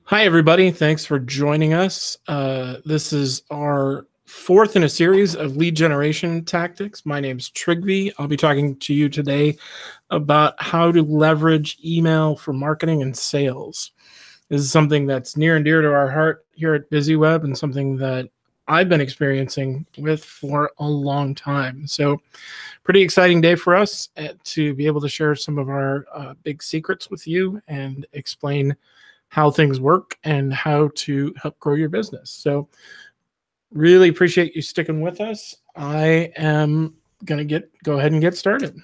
Hi, everybody. Thanks for joining us. This is our fourth in a series of lead generation tactics. My name's Trigvi. I'll be talking to you today about how to leverage email for marketing and sales. This is something that's near and dear to our heart here at BizzyWeb and something that I've been experiencing with for a long time. So pretty exciting day for us to be able to share some of our big secrets with you and explain how things work and how to help grow your business. So really appreciate you sticking with us. I am going to go ahead and get started.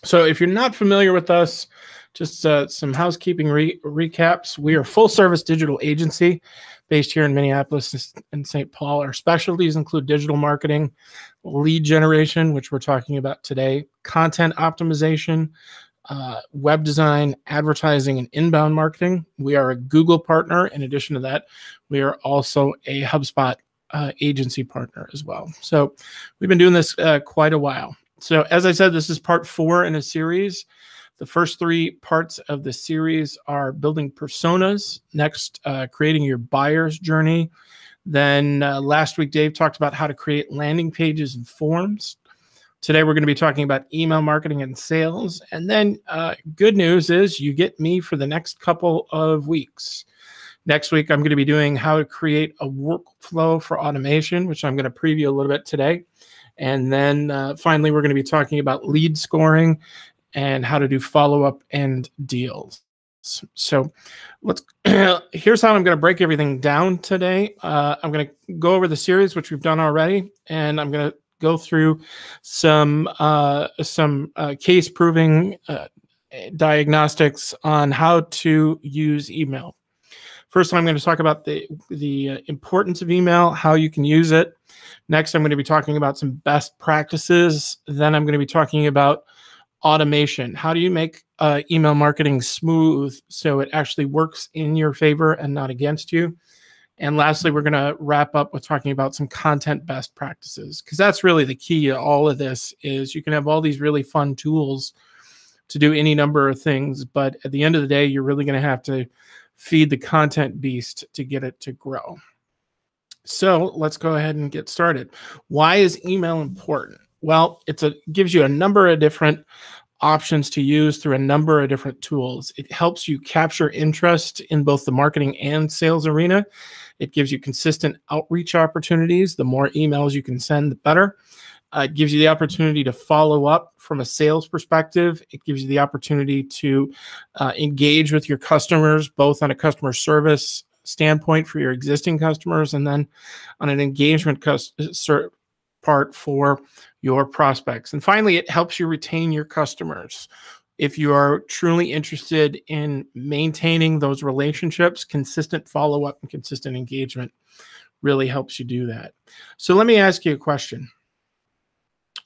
So if you're not familiar with us, just some housekeeping recaps. We are a full service digital agency based here in Minneapolis and St. Paul. Our specialties include digital marketing, lead generation, which we're talking about today, content optimization, web design, advertising, and inbound marketing. We are a Google partner. In addition to that, we are also a HubSpot agency partner as well. So we've been doing this quite a while. So as I said, this is part 4 in a series. The first 3 parts of the series are building personas, next creating your buyer's journey. Then last week, Dave talked about how to create landing pages and forms. Today, we're going to be talking about email marketing and sales. And then good news is you get me for the next couple of weeks. Next week, I'm going to be doing how to create a workflow for automation, which I'm going to preview a little bit today. And then finally, we're going to be talking about lead scoring and how to do follow-up and deals. So here's how I'm going to break everything down today. I'm going to go over the series, which we've done already, and I'm going to go through some case proving diagnostics on how to use email. First, I'm going to talk about the importance of email, how you can use it. Next, I'm going to be talking about some best practices. Then I'm going to be talking about automation. How do you make email marketing smooth so it actually works in your favor and not against you? And lastly, we're going to wrap up with talking about some content best practices, because that's really the key to all of this. Is you can have all these really fun tools to do any number of things, but at the end of the day, you're really going to have to feed the content beast to get it to grow. So let's go ahead and get started. Why is email important? Well, it gives you a number of different options to use through a number of different tools. It helps you capture interest in both the marketing and sales arena. It gives you consistent outreach opportunities. The more emails you can send, the better. It gives you the opportunity to follow up from a sales perspective. It gives you the opportunity to engage with your customers, both on a customer service standpoint for your existing customers, and then on an engagement part for your prospects. And finally, it helps you retain your customers. If you are truly interested in maintaining those relationships, consistent follow-up and consistent engagement really helps you do that. So let me ask you a question.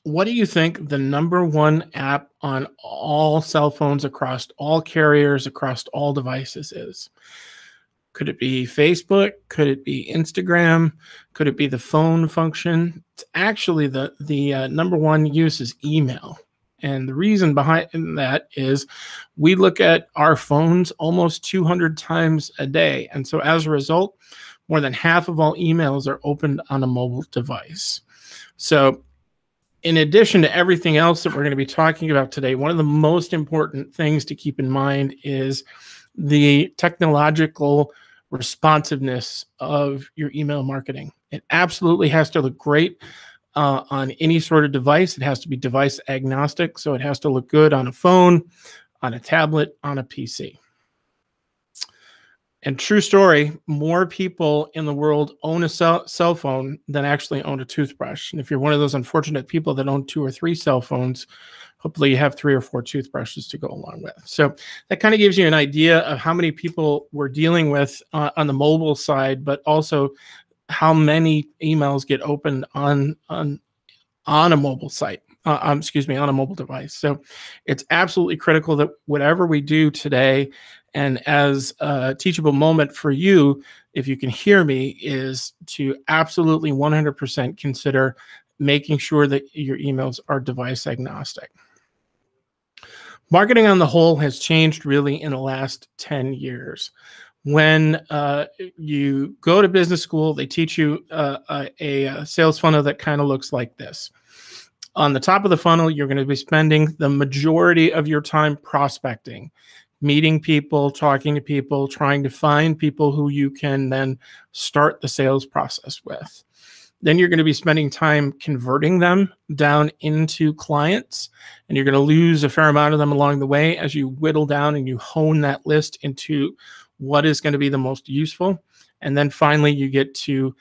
What do you think the #1 app on all cell phones across all carriers, across all devices is? Could it be Facebook? Could it be Instagram? Could it be the phone function? It's actually the #1 use is email. And the reason behind that is we look at our phones almost 200 times a day. And so as a result, more than half of all emails are opened on a mobile device. So in addition to everything else that we're going to be talking about today, one of the most important things to keep in mind is the technological responsiveness of your email marketing. It absolutely has to look great on any sort of device. It has to be device agnostic, so it has to look good on a phone, on a tablet, on a PC. And true story, more people in the world own a cell phone than actually own a toothbrush. And if you're one of those unfortunate people that own 2 or 3 cell phones, hopefully you have 3 or 4 toothbrushes to go along with. So that kind of gives you an idea of how many people we're dealing with on the mobile side, but also how many emails get opened on a mobile site. On a mobile device. So it's absolutely critical that whatever we do today, and as a teachable moment for you, if you can hear me, is to absolutely 100% consider making sure that your emails are device agnostic. Marketing on the whole has changed really in the last 10 years. When you go to business school, they teach you a sales funnel that kind of looks like this. On the top of the funnel, you're going to be spending the majority of your time prospecting, meeting people, talking to people, trying to find people who you can then start the sales process with. Then you're going to be spending time converting them down into clients, and you're going to lose a fair amount of them along the way as you whittle down and you hone that list into what is going to be the most useful. And then finally, you get to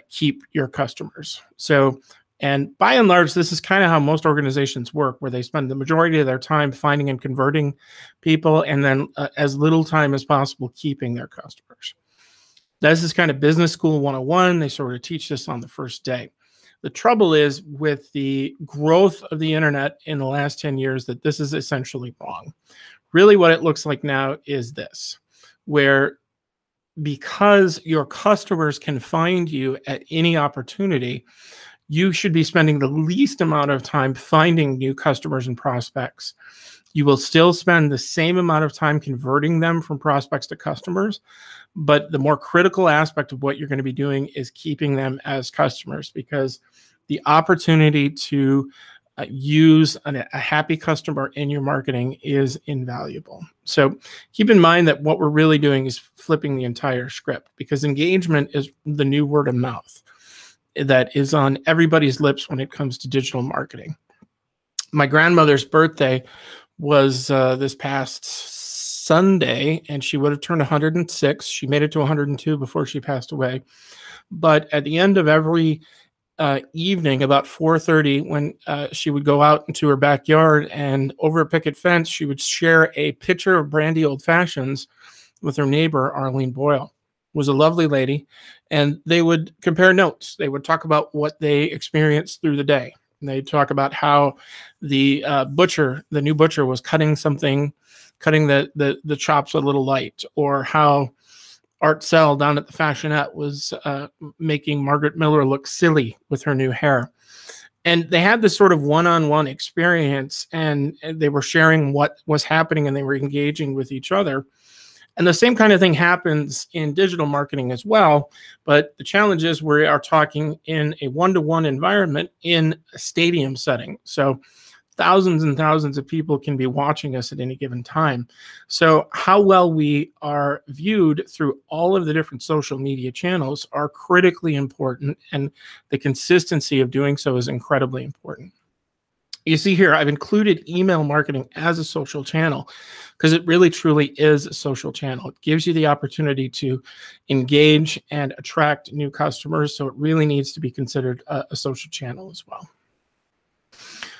keep your customers. So, and by and large, this is kind of how most organizations work, where they spend the majority of their time finding and converting people, and then as little time as possible keeping their customers. This is kind of business school 101. They sort of teach this on the first day. The trouble is with the growth of the internet in the last 10 years that this is essentially wrong. Really what it looks like now is this, where because your customers can find you at any opportunity, you should be spending the least amount of time finding new customers and prospects. You will still spend the same amount of time converting them from prospects to customers, but the more critical aspect of what you're going to be doing is keeping them as customers, because the opportunity to use a happy customer in your marketing is invaluable. So keep in mind that what we're really doing is flipping the entire script, because engagement is the new word of mouth that is on everybody's lips when it comes to digital marketing. My grandmother's birthday was this past Sunday, and she would have turned 106. She made it to 102 before she passed away. But at the end of every evening, about 4:30, when she would go out into her backyard and over a picket fence, she would share a pitcher of brandy old fashions with her neighbor, Arlene Boyle. Was a lovely lady, and they would compare notes. They would talk about what they experienced through the day. And they'd talk about how the new butcher was cutting the chops a little light, or how Art Cell down at the Fashionette was making Margaret Miller look silly with her new hair. And they had this sort of one-on-one experience, and they were sharing what was happening, and they were engaging with each other. And the same kind of thing happens in digital marketing as well. But the challenge is we are talking in a one-to-one environment in a stadium setting. So thousands and thousands of people can be watching us at any given time. So how well we are viewed through all of the different social media channels are critically important, and the consistency of doing so is incredibly important. You see here, I've included email marketing as a social channel because it really truly is a social channel. It gives you the opportunity to engage and attract new customers. So it really needs to be considered a social channel as well.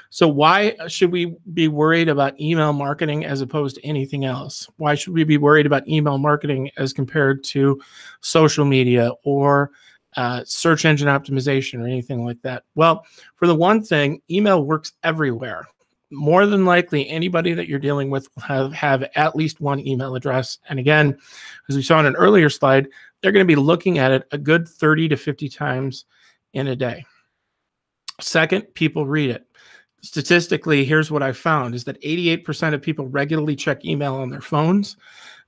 So why should we be worried about email marketing as opposed to anything else? Why should we be worried about email marketing as compared to social media or search engine optimization or anything like that? Well, for the one thing, email works everywhere. More than likely, anybody that you're dealing with will have at least one email address. And again, as we saw in an earlier slide, they're going to be looking at it a good 30 to 50 times in a day. Second, people read it. Statistically, here's what I found is that 88% of people regularly check email on their phones,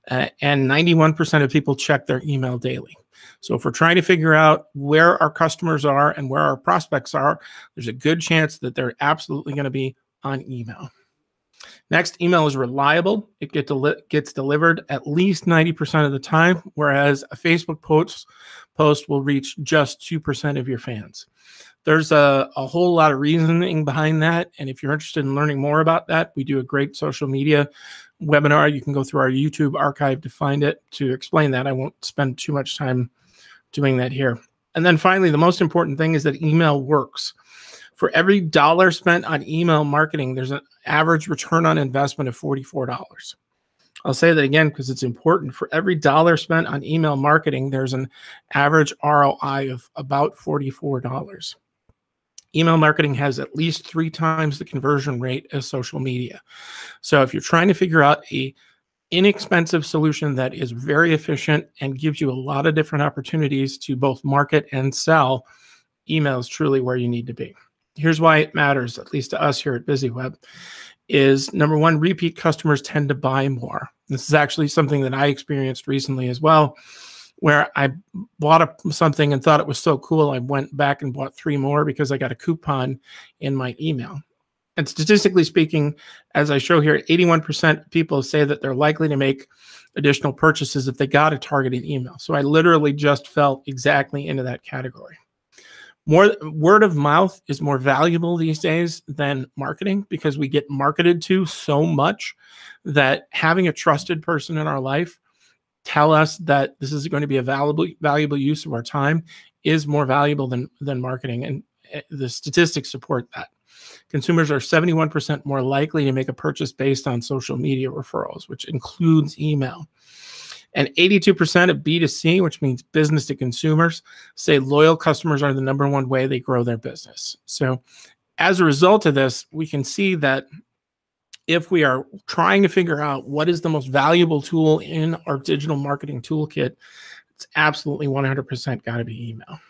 and 91% of people check their email daily. So if we're trying to figure out where our customers are and where our prospects are, there's a good chance that they're absolutely going to be on email. Next, email is reliable. It gets delivered at least 90% of the time, whereas a Facebook post will reach just 2% of your fans. There's a whole lot of reasoning behind that. And if you're interested in learning more about that, we do a great social media webinar. You can go through our YouTube archive to find it to explain that. I won't spend too much time doing that here. And then finally, the most important thing is that email works. For every dollar spent on email marketing, there's an average return on investment of $44. I'll say that again because it's important. For every dollar spent on email marketing, there's an average ROI of about $44. Email marketing has at least 3 times the conversion rate as social media. So if you're trying to figure out a inexpensive solution that is very efficient and gives you a lot of different opportunities to both market and sell, email is truly where you need to be. Here's why it matters, at least to us here at BizzyWeb. is number one, repeat customers tend to buy more. This is actually something that I experienced recently as well, where I bought something and thought it was so cool. I went back and bought 3 more because I got a coupon in my email. And statistically speaking, as I show here, 81% of people say that they're likely to make additional purchases if they got a targeted email. So I literally just fell exactly into that category. More word of mouth is more valuable these days than marketing, because we get marketed to so much that having a trusted person in our life tell us that this is going to be a valuable use of our time is more valuable than marketing. And the statistics support that. Consumers are 71% more likely to make a purchase based on social media referrals, which includes email. And 82% of B2C, which means business to consumers, say loyal customers are the number one way they grow their business. So as a result of this, we can see that if we are trying to figure out what is the most valuable tool in our digital marketing toolkit, it's absolutely 100% got to be email.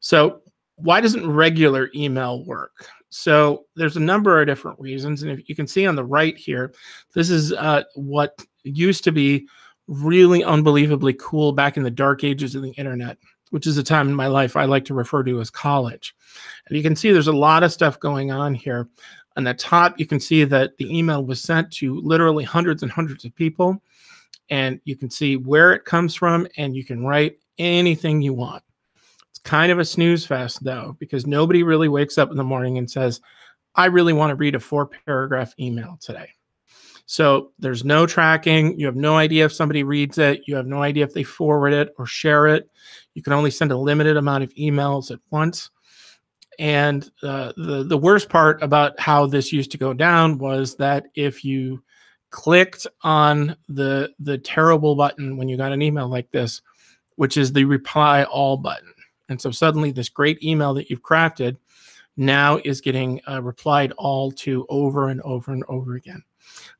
So why doesn't regular email work? So there's a number of different reasons. And if you can see on the right here, this is what used to be really unbelievably cool back in the dark ages of the internet, which is a time in my life I like to refer to as college. And you can see there's a lot of stuff going on here. On the top, you can see that the email was sent to literally hundreds and hundreds of people. And you can see where it comes from, and you can write anything you want. It's kind of a snooze fest, though, because nobody really wakes up in the morning and says, I really want to read a 4-paragraph email today. So there's no tracking. You have no idea if somebody reads it. You have no idea if they forward it or share it. You can only send a limited amount of emails at once. And the worst part about how this used to go down was that if you clicked on the terrible button when you got an email like this, which is the reply all button, and so suddenly this great email that you've crafted now is getting replied all to over and over and over again.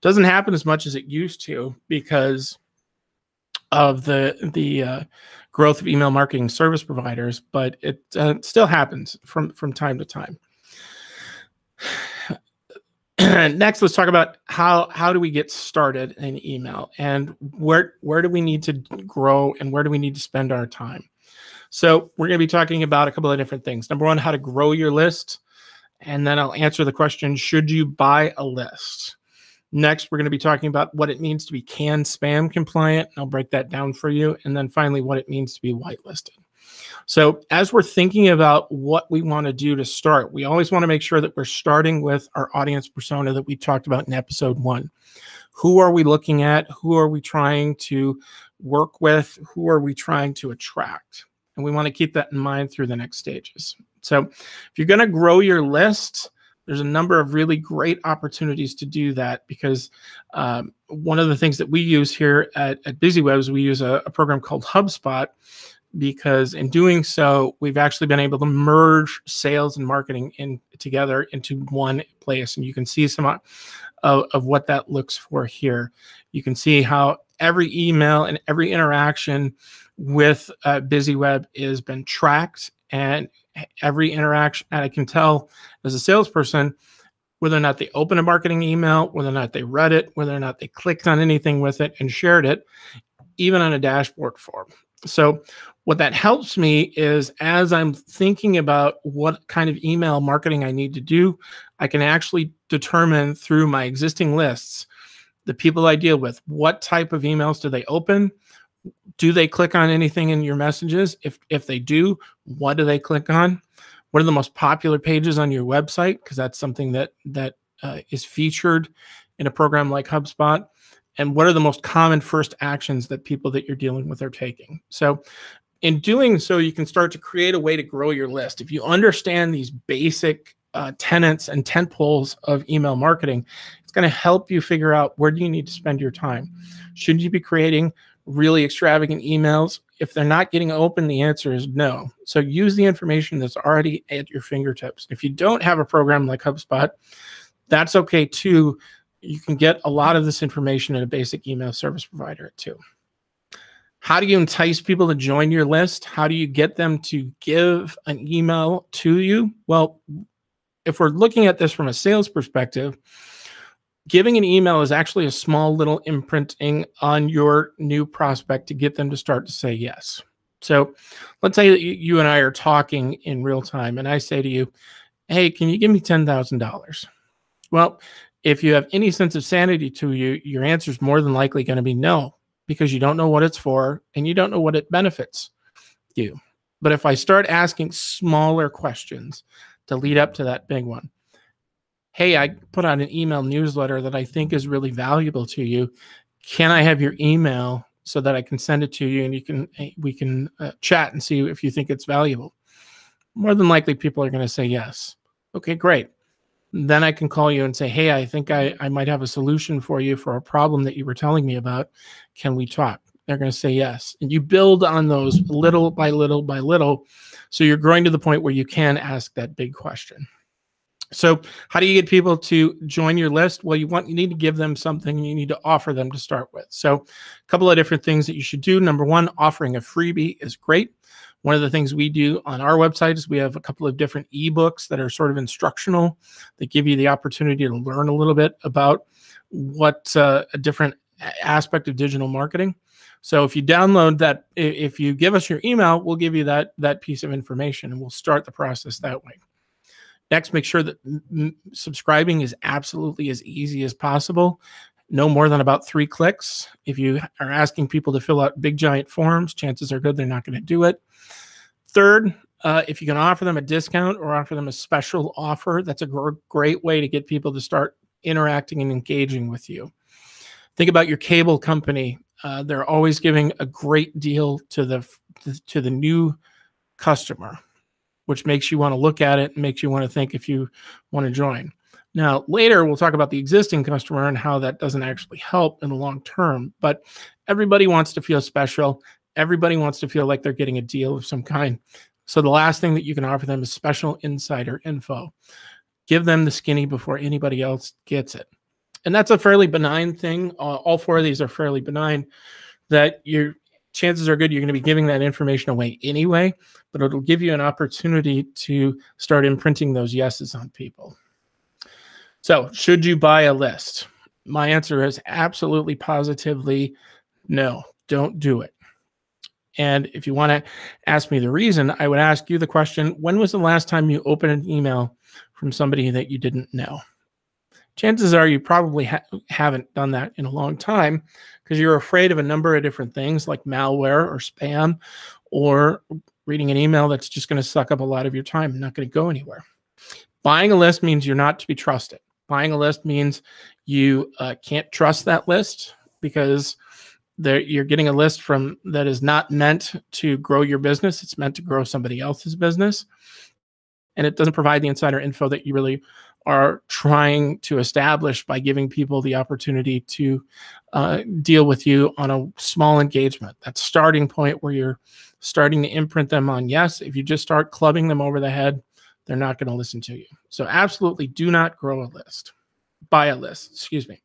Doesn't happen as much as it used to because of the growth of email marketing service providers, but it still happens from time to time. Next, let's talk about how do we get started in email, and where do we need to grow, and where do we need to spend our time. So we're going to be talking about a couple of different things. Number one, how to grow your list, and then I'll answer the question, should you buy a list? Next, we're going to be talking about what it means to be CAN spam compliant. I'll break that down for you. And then finally, what it means to be whitelisted. So as we're thinking about what we want to do to start, we always want to make sure that we're starting with our audience persona that we talked about in episode 1. Who are we looking at? Who are we trying to work with? Who are we trying to attract? And we want to keep that in mind through the next stages. So if you're going to grow your list, there's a number of really great opportunities to do that, because one of the things that we use here at BizzyWeb is we use a program called HubSpot, because in doing so, we've actually been able to merge sales and marketing together into one place. And you can see some of what that looks for here. You can see how every email and every interaction with BizzyWeb has been tracked, and every interaction, and I can tell as a salesperson whether or not they opened a marketing email, whether or not they read it, whether or not they clicked on anything with it and shared it, even on a dashboard form. So what that helps me is, as I'm thinking about what kind of email marketing I need to do, I can actually determine through my existing lists the people I deal with. What type of emails do they open? Do they click on anything in your messages? If they do, what do they click on? What are the most popular pages on your website? Because that's something that is featured in a program like HubSpot. And what are the most common first actions that people that you're dealing with are taking? So in doing so, you can start to create a way to grow your list. If you understand these basic tenets and tentpoles of email marketing, it's going to help you figure out where do you need to spend your time. Should you be creating really extravagant emails? If they're not getting open, the answer is no. So use the information that's already at your fingertips. If you don't have a program like HubSpot, that's okay too. You can get a lot of this information in a basic email service provider too. How do you entice people to join your list? How do you get them to give an email to you? Well, if we're looking at this from a sales perspective, Giving an email is actually a small little imprinting on your new prospect to get them to start to say yes. So let's say that you and I are talking in real time, and I say to you, hey, can you give me $10,000? Well, if you have any sense of sanity to you, your answer is more than likely going to be no, because you don't know what it's for and you don't know what it benefits you. But if I start asking smaller questions to lead up to that big one, hey, I put out an email newsletter that I think is really valuable to you. Can I have your email so that I can send it to you and we can chat and see if you think it's valuable? More than likely, people are going to say yes. Okay, great. Then I can call you and say, hey, I think I might have a solution for you for a problem that you were telling me about. Can we talk? They're going to say yes. And you build on those little by little by little. So you're growing to the point where you can ask that big question. So how do you get people to join your list? Well, you need to give them something. You need to offer them to start with. So a couple of different things that you should do. Number one, offering a freebie is great. One of the things we do on our website is we have a couple of different ebooks that are sort of instructional that give you the opportunity to learn a little bit about what a different aspect of digital marketing. So if you download that, if you give us your email, we'll give you that piece of information and we'll start the process that way. Next, make sure that subscribing is absolutely as easy as possible. No more than about 3 clicks. If you are asking people to fill out big giant forms, chances are good they're not going to do it. Third, if you can offer them a discount or offer them a special offer, that's a great way to get people to start interacting and engaging with you. Think about your cable company. They're always giving a great deal to the new customer, which makes you want to look at it and makes you want to think if you want to join. Now, later, we'll talk about the existing customer and how that doesn't actually help in the long term, but everybody wants to feel special. Everybody wants to feel like they're getting a deal of some kind. So the last thing that you can offer them is special insider info. Give them the skinny before anybody else gets it. And that's a fairly benign thing. All 4 of these are fairly benign, that your chances are good you're going to be giving that information away anyway, but it'll give you an opportunity to start imprinting those yeses on people. So should you buy a list? My answer is absolutely positively no, don't do it. And if you want to ask me the reason, I would ask you the question, when was the last time you opened an email from somebody that you didn't know? Chances are you probably haven't done that in a long time because you're afraid of a number of different things like malware or spam or reading an email that's just going to suck up a lot of your time and not going to go anywhere. Buying a list means you're not to be trusted. Buying a list means you can't trust that list because you're getting a list from that is not meant to grow your business. It's meant to grow somebody else's business. And it doesn't provide the insider info that you really are trying to establish by giving people the opportunity to deal with you on a small engagement. That starting point where you're starting to imprint them on yes. If you just start clubbing them over the head, they're not going to listen to you. So absolutely do not grow a list. Buy a list, excuse me.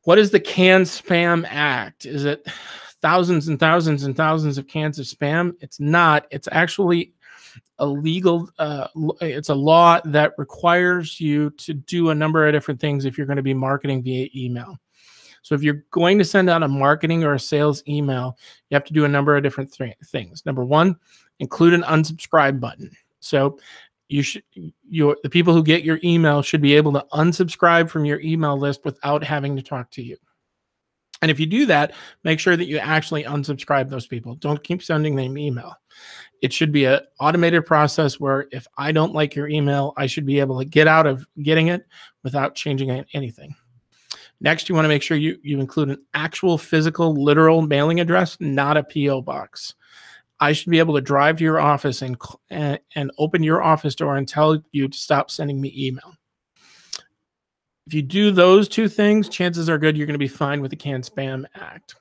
What is the Can Spam Act? Is it thousands and thousands and thousands of cans of spam? It's not. It's actually a legal, it's a law that requires you to do a number of different things if you're going to be marketing via email. So if you're going to send out a marketing or a sales email, you have to do a number of different things. Number one, include an unsubscribe button. So the people who get your email should be able to unsubscribe from your email list without having to talk to you. And if you do that, make sure that you actually unsubscribe those people. Don't keep sending them email. It should be an automated process where if I don't like your email, I should be able to get out of getting it without changing anything. Next, you want to make sure you include an actual physical, literal mailing address, not a P.O. box. I should be able to drive to your office and open your office door and tell you to stop sending me email. If you do those 2 things, chances are good you're going to be fine with the Can Spam Act.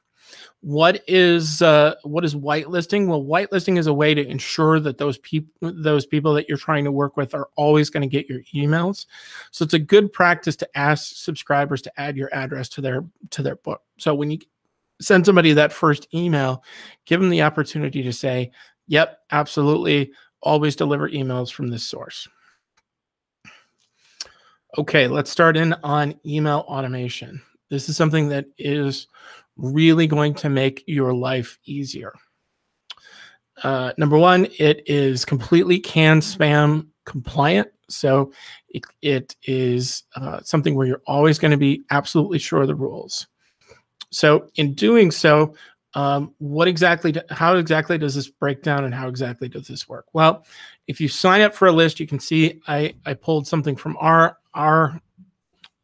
What is whitelisting? Well, whitelisting is a way to ensure that those people that you're trying to work with are always going to get your emails. So it's a good practice to ask subscribers to add your address to their book. So when you send somebody that first email, give them the opportunity to say, yep, absolutely, always deliver emails from this source. Okay, let's start in on email automation. This is something that is really going to make your life easier. Number one, it is completely CAN spam compliant. So it is something where you're always going to be absolutely sure of the rules. So in doing so, how exactly does this break down and how exactly does this work? Well, if you sign up for a list, you can see I pulled something from our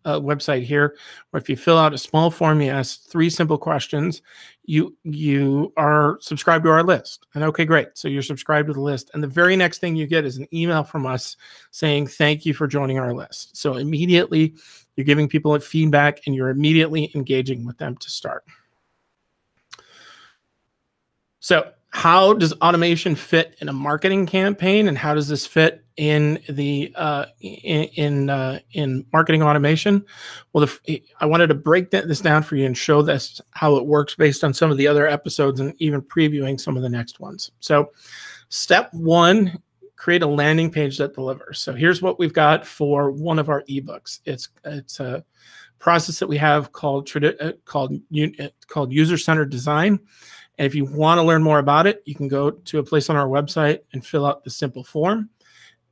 website here, where if you fill out a small form, you ask 3 simple questions, you are subscribed to our list. And okay, great. So you're subscribed to the list. And the very next thing you get is an email from us saying, thank you for joining our list. So immediately you're giving people feedback and you're immediately engaging with them to start. So how does automation fit in a marketing campaign, and how does this fit in the in marketing automation? Well, I wanted to break this down for you and show this how it works based on some of the other episodes and even previewing some of the next ones. So step 1, create a landing page that delivers. So here's what we've got for one of our ebooks. It's a process that we have called user-centered design. And if you want to learn more about it, you can go to a place on our website and fill out the simple form,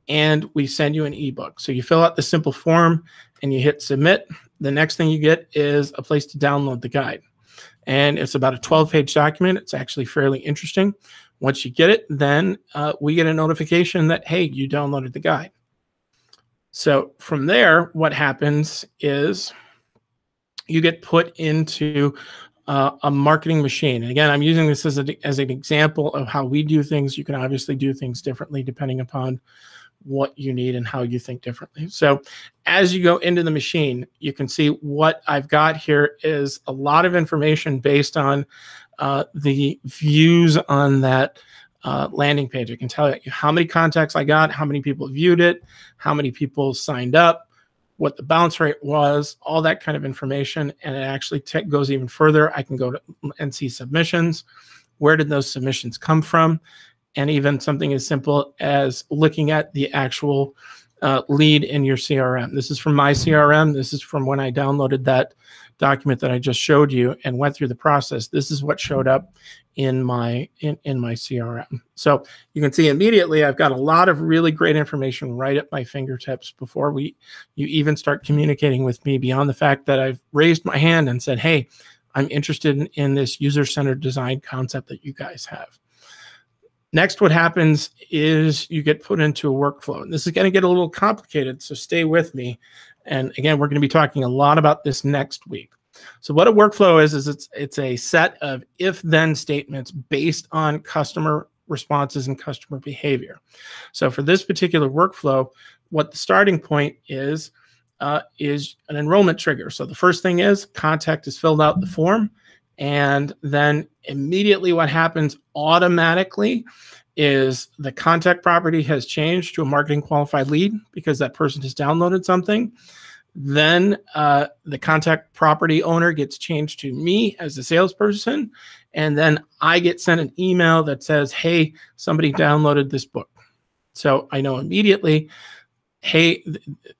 and we send you an ebook. So you fill out the simple form and you hit submit. The next thing you get is a place to download the guide. And it's about a 12-page document. It's actually fairly interesting. Once you get it, then we get a notification that, hey, you downloaded the guide. So from there, what happens is you get put into a marketing machine. And again, I'm using this as an example of how we do things. You can obviously do things differently depending upon what you need and how you think differently. So as you go into the machine, you can see what I've got here is a lot of information based on the views on that landing page. I can tell you how many contacts I got, how many people viewed it, how many people signed up, what the bounce rate was, all that kind of information. And it actually goes even further. I can go to and see submissions. Where did those submissions come from? And even something as simple as looking at the actual lead in your CRM. This is from my CRM. This is from when I downloaded that document that I just showed you and went through the process. This is what showed up in my CRM. So you can see immediately I've got a lot of really great information right at my fingertips before you even start communicating with me, beyond the fact that I've raised my hand and said, hey, I'm interested in this user-centered design concept that you guys have. Next, what happens is you get put into a workflow. And this is going to get a little complicated, so stay with me. And again, we're going to be talking a lot about this next week. So what a workflow is it's a set of if-then statements based on customer responses and customer behavior. So for this particular workflow, what the starting point is an enrollment trigger. So the first thing is contact has filled out the form, and then immediately what happens automatically is the contact property has changed to a marketing qualified lead because that person has downloaded something. Then the contact property owner gets changed to me as the salesperson. And then I get sent an email that says, hey, somebody downloaded this book. So I know immediately, hey,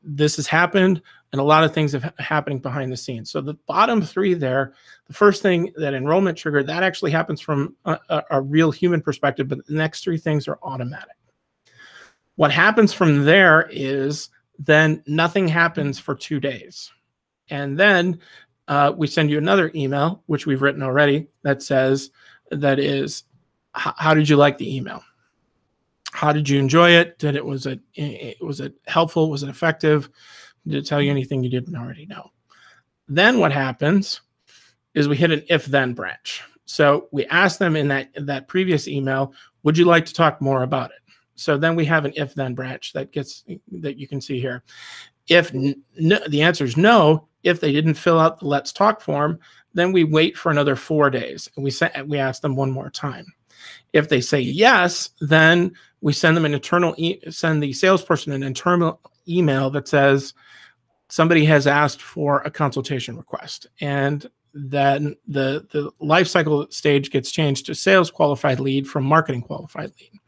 this has happened. And a lot of things are happening behind the scenes. So the bottom 3 there, the first thing, that enrollment trigger, that actually happens from a real human perspective, but the next 3 things are automatic. What happens from there is then nothing happens for 2 days. And then we send you another email, which we've written already, that says, how did you like the email? How did you enjoy it? Was it helpful? Was it effective? Did it tell you anything you didn't already know? Then what happens is we hit an if-then branch. So we ask them in that previous email, would you like to talk more about it? So then we have an if-then branch that you can see here. If the answer is no, if they didn't fill out the Let's Talk form, then we wait for another 4 days and we ask them one more time. If they say yes, then we send them send the salesperson an internal email that says somebody has asked for a consultation request, and then the life cycle stage gets changed to sales qualified lead from marketing qualified lead.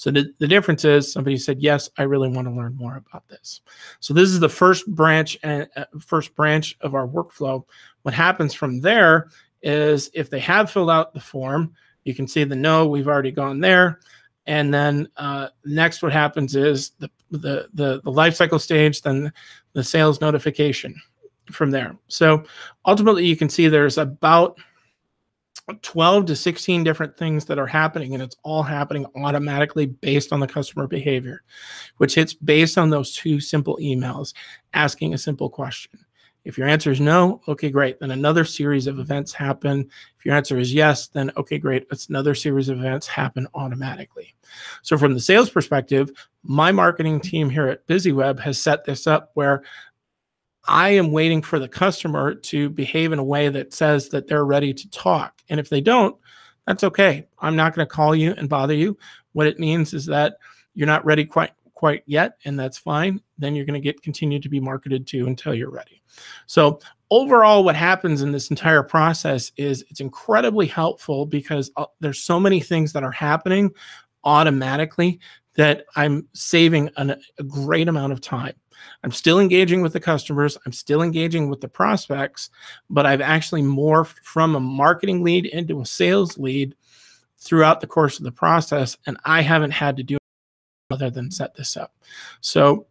So the difference is somebody said, yes, I really want to learn more about this. So this is the first branch of our workflow. What happens from there is if they have filled out the form, you can see the no, we've already gone there. And then next what happens is the life cycle stage, then the sales notification from there. So ultimately you can see there's about 12 to 16 different things that are happening, and it's all happening automatically based on the customer behavior, which hits based on those two simple emails asking a simple question. If your answer is no, okay, great. Then another series of events happen. If your answer is yes, then okay, great. It's another series of events happen automatically. So from the sales perspective, my marketing team here at BizzyWeb has set this up where I am waiting for the customer to behave in a way that says that they're ready to talk. And if they don't, that's okay. I'm not going to call you and bother you. What it means is that you're not ready quite yet, and that's fine. Then you're going to continue to be marketed to until you're ready. So overall, what happens in this entire process is it's incredibly helpful because there's so many things that are happening automatically that I'm saving a great amount of time. I'm still engaging with the customers. I'm still engaging with the prospects, but I've actually morphed from a marketing lead into a sales lead throughout the course of the process, and I haven't had to do other than set this up. So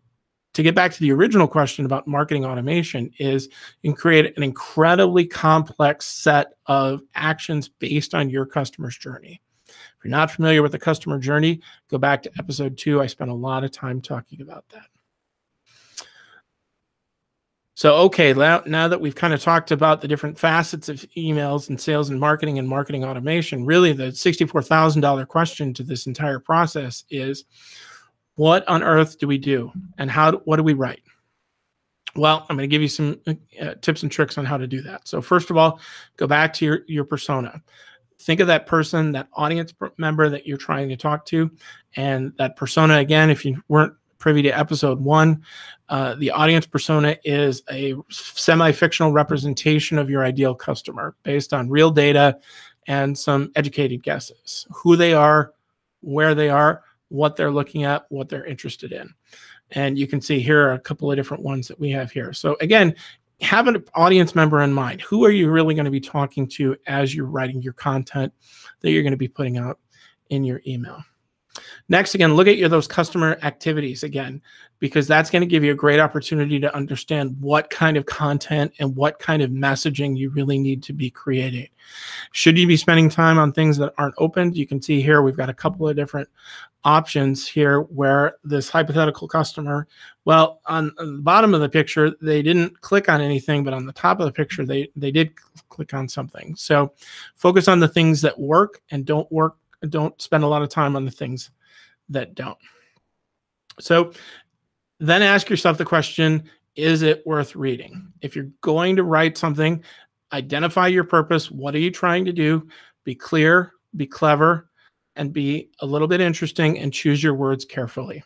to get back to the original question about marketing automation is you can create an incredibly complex set of actions based on your customer's journey. If you're not familiar with the customer journey, go back to episode 2. I spent a lot of time talking about that. So, okay, now that we've kind of talked about the different facets of emails and sales and marketing automation, really the $64,000 question to this entire process is, what on earth do we do? And what do we write? Well, I'm going to give you some tips and tricks on how to do that. So first of all, go back to your persona. Think of that person, that audience member that you're trying to talk to. And that persona, again, if you weren't privy to episode 1, the audience persona is a semi-fictional representation of your ideal customer based on real data and some educated guesses. Who they are, where they are, what they're looking at, what they're interested in. And you can see here are a couple of different ones that we have here. So again, have an audience member in mind. Who are you really going to be talking to as you're writing your content that you're going to be putting out in your email? Next, again, look at those customer activities again, because that's going to give you a great opportunity to understand what kind of content and what kind of messaging you really need to be creating. Should you be spending time on things that aren't opened? You can see here we've got a couple of different options here where this hypothetical customer, well, on the bottom of the picture, they didn't click on anything, but on the top of the picture, they did click on something. So focus on the things that work and don't work. Don't spend a lot of time on the things that don't. So then ask yourself the question, is it worth reading? If you're going to write something, identify your purpose. What are you trying to do? Be clear, be clever, and be a little bit interesting, and choose your words carefully.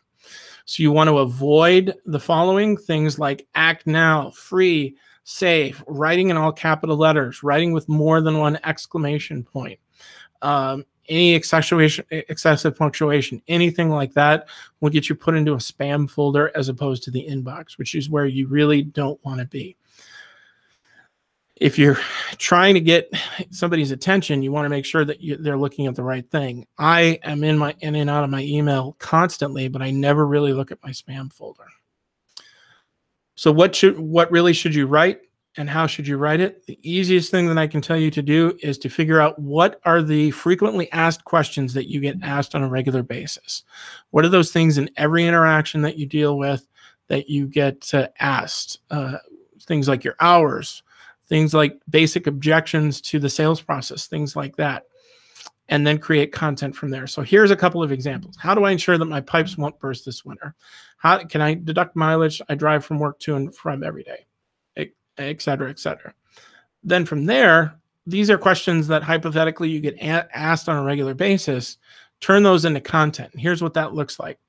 So you want to avoid the following things like act now, free, safe, writing in all capital letters, writing with more than one exclamation point. Any excessive punctuation, anything like that will get you put into a spam folder as opposed to the inbox, which is where you really don't want to be. If you're trying to get somebody's attention, you want to make sure that they're looking at the right thing. I am in and out of my email constantly, but I never really look at my spam folder. So what really should you write? And how should you write it? The easiest thing that I can tell you to do is to figure out what are the frequently asked questions that you get asked on a regular basis. What are those things in every interaction that you deal with that you get asked? Things like your hours, things like basic objections to the sales process, things like that. And then create content from there. So here's a couple of examples. How do I ensure that my pipes won't burst this winter? How can I deduct mileage I drive from work to and from every day? Et cetera, et cetera. Then from there, these are questions that hypothetically you get asked on a regular basis. Turn those into content. And here's what that looks like.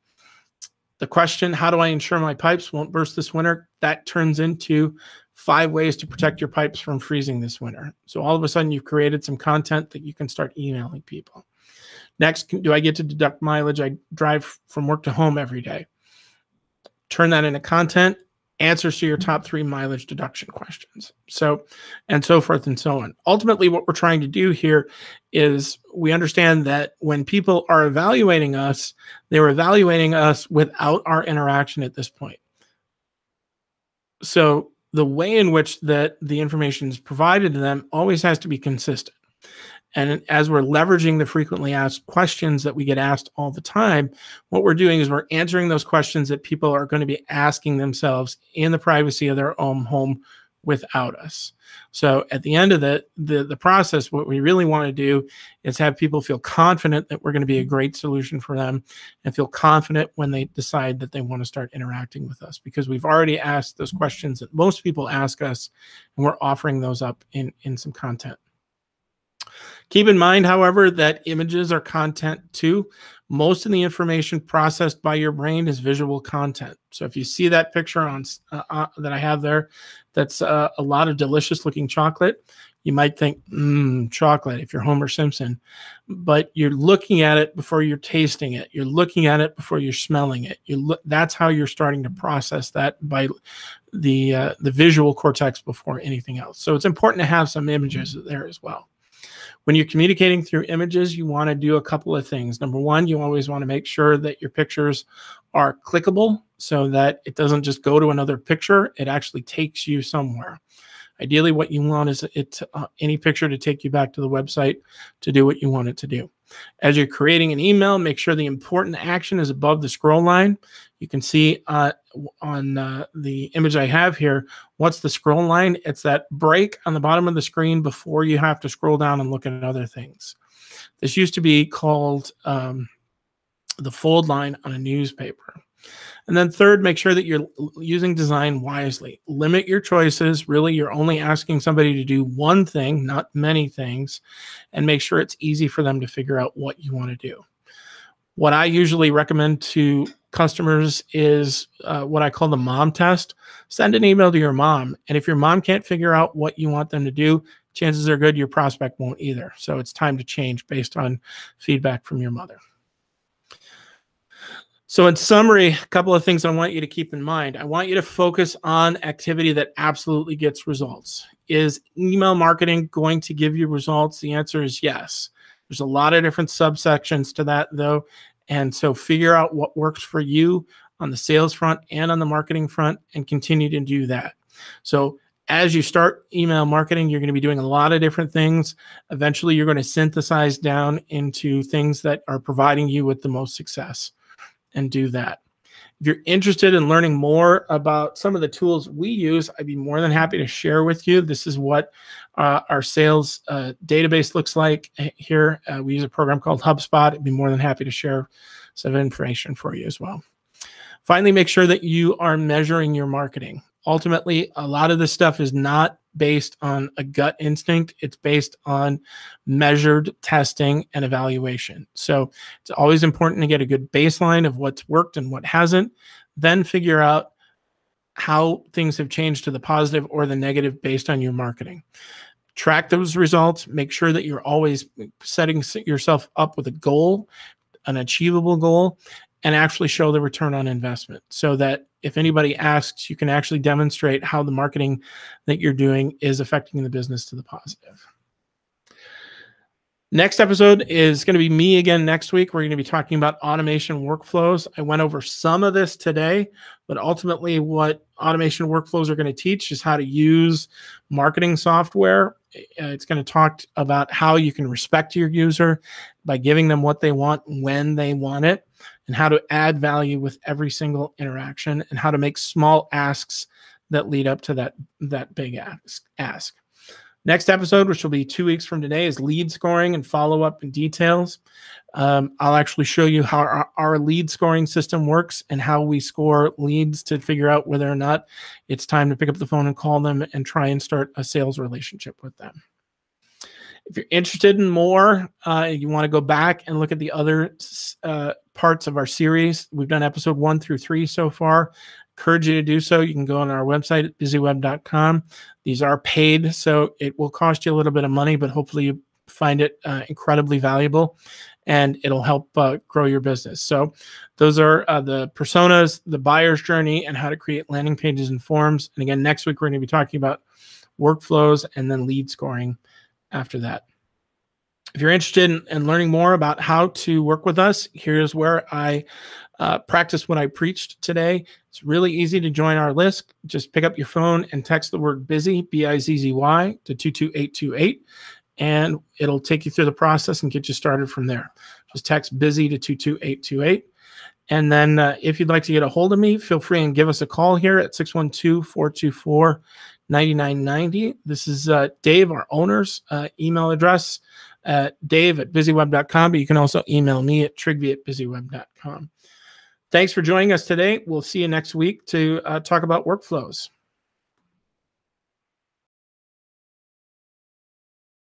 The question, how do I ensure my pipes won't burst this winter? That turns into 5 ways to protect your pipes from freezing this winter. So all of a sudden you've created some content that you can start emailing people. Next, do I get to deduct mileage? I drive from work to home every day. Turn that into content, answers to your top 3 mileage deduction questions. So, and so forth and so on. Ultimately, what we're trying to do here is we understand that when people are evaluating us, they're evaluating us without our interaction at this point. So the way in which that the information is provided to them always has to be consistent. And as we're leveraging the frequently asked questions that we get asked all the time, what we're doing is we're answering those questions that people are going to be asking themselves in the privacy of their own home without us. So at the end of the process, what we really want to do is have people feel confident that we're going to be a great solution for them and feel confident when they decide that they want to start interacting with us, because we've already asked those questions that most people ask us, and we're offering those up in some content. Keep in mind, however, that images are content too. Most of the information processed by your brain is visual content. So if you see that picture on that I have there, that's a lot of delicious looking chocolate. You might think, chocolate, if you're Homer Simpson, but you're looking at it before you're tasting it. You're looking at it before you're smelling it. That's how you're starting to process that, by the visual cortex before anything else. So it's important to have some images there as well. When you're communicating through images, you want to do a couple of things. Number one, you always want to make sure that your pictures are clickable so that it doesn't just go to another picture. It actually takes you somewhere. Ideally, what you want is any picture to take you back to the website to do what you want it to do. As you're creating an email, make sure the important action is above the scroll line. You can see on the image I have here, what's the scroll line? It's that break on the bottom of the screen before you have to scroll down and look at other things. This used to be called the fold line on a newspaper. And then third, make sure that you're using design wisely. Limit your choices. Really, you're only asking somebody to do one thing, not many things, and make sure it's easy for them to figure out what you want to do. What I usually recommend to customers is what I call the mom test. Send an email to your mom, and if your mom can't figure out what you want them to do, chances are good your prospect won't either. So it's time to change based on feedback from your mother. So in summary, a couple of things I want you to keep in mind. I want you to focus on activity that absolutely gets results. Is email marketing going to give you results? The answer is yes. There's a lot of different subsections to that, though. And so figure out what works for you on the sales front and on the marketing front, and continue to do that. So as you start email marketing, you're going to be doing a lot of different things. Eventually, you're going to synthesize down into things that are providing you with the most success, and do that. If you're interested in learning more about some of the tools we use, I'd be more than happy to share with you. This is what our sales database looks like here. We use a program called HubSpot. I'd be more than happy to share some information for you as well. Finally, make sure that you are measuring your marketing. Ultimately, a lot of this stuff is not based on a gut instinct. It's based on measured testing and evaluation. So it's always important to get a good baseline of what's worked and what hasn't, then figure out how things have changed to the positive or the negative based on your marketing. Track those results. Make sure that you're always setting yourself up with a goal, an achievable goal, and actually show the return on investment, so that if anybody asks, you can actually demonstrate how the marketing that you're doing is affecting the business to the positive. Next episode is going to be me again next week. We're going to be talking about automation workflows. I went over some of this today, but ultimately what automation workflows are going to teach is how to use marketing software. It's going to talk about how you can respect your user by giving them what they want when they want it, and how to add value with every single interaction, and how to make small asks that lead up to that big ask. Next episode, which will be 2 weeks from today, is lead scoring and follow-up and details. I'll actually show you how our lead scoring system works and how we score leads to figure out whether or not it's time to pick up the phone and call them and try and start a sales relationship with them. If you're interested in more, you want to go back and look at the other parts of our series. We've done episode 1 through 3 so far. Encourage you to do so. You can go on our website at BizzyWeb.com. These are paid, so it will cost you a little bit of money, but hopefully you find it incredibly valuable, and it'll help grow your business. So those are the personas, the buyer's journey, and how to create landing pages and forms. And again, next week, we're going to be talking about workflows and then lead scoring after that. If you're interested in learning more about how to work with us, here's where I practice what I preached today. It's really easy to join our list. Just pick up your phone and text the word busy, B-I-Z-Z-Y, to 22828, and it'll take you through the process and get you started from there. Just text busy to 22828. And then if you'd like to get a hold of me, feel free and give us a call here at 612-424-9990. This is Dave, our owner's email address, dave@BizzyWeb.com, but you can also email me at trigby@BizzyWeb.com. Thanks for joining us today. We'll see you next week to talk about workflows.